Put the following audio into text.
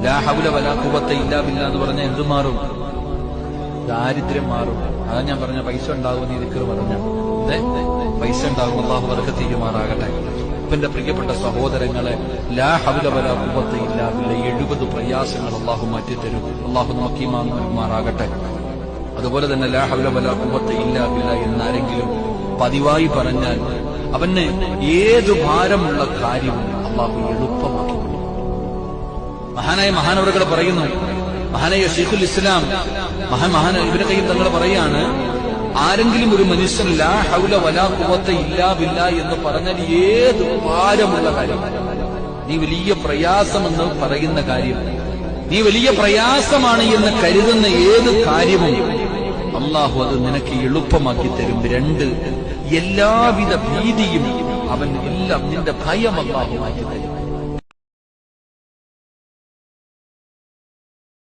ലാ ഹൗല വലാ ഖുവത ഇല്ലാ ബില്ലാ എന്ന് പറഞ്ഞാൽ എന്ത് മാറും? ദാരിദ്ര്യം മാറും. അതാ ഞാൻ പറഞ്ഞ പൈസ ഉണ്ടാകും. നീ ദിക്ർ പറഞ്ഞ പൈസ ഉണ്ടാകും. അല്ലാഹു ബറക്കത്ത് ചെയ്യുമാറാകട്ടെ. എന്റെ പ്രിയപ്പെട്ട സഹോദരങ്ങളെ, ലാ ഹൗല വലാ ഖുവത ഇല്ലാ ബില്ലാ 70 പ്രയാസങ്ങൾ അല്ലാഹു മാറ്റിത്തരും. അല്ലാഹു നോക്കി മാറാകട്ടെ. അതുപോലെ തന്നെ ലാ ഹൗല വലാ ഖുവത ഇല്ലാ ബില്ലാ എന്നാരെങ്കിലും പതിവായി പറഞ്ഞാൽ അവന് ഏതു ഭാരമുള്ള കാര്യവും അല്ലാഹു എളുപ്പമാക്കി. മഹാനവറുകൾ പറയുന്നു, മഹാനായ ശൈഖുൽ ഇസ്ലാം ഇബ്നു ഖയ്യിം തങ്ങൾ പറയാണ്, ആരെങ്കിലും ഒരു മനുഷ്യൻ ലാ ഹൗല വലാ ഖുവത ഇല്ലാ ബില്ലാ എന്ന് പറഞ്ഞാൽ ഏത് ഭാരമുള്ള കാര്യം, നീ വലിയ പ്രയാസമെന്ന് പറയുന്ന കാര്യം, നീ വലിയ പ്രയാസമാണ് എന്ന് കരുതുന്ന ഏത് കാര്യവും അല്ലാഹു അത് നിനക്ക് എളുപ്പമാക്കി തരും. 2, എല്ലാവിധ ഭീതിയും അവൻ എല്ലാം നിന്റെ ഭയം അല്ലാഹു മാറ്റി തരും.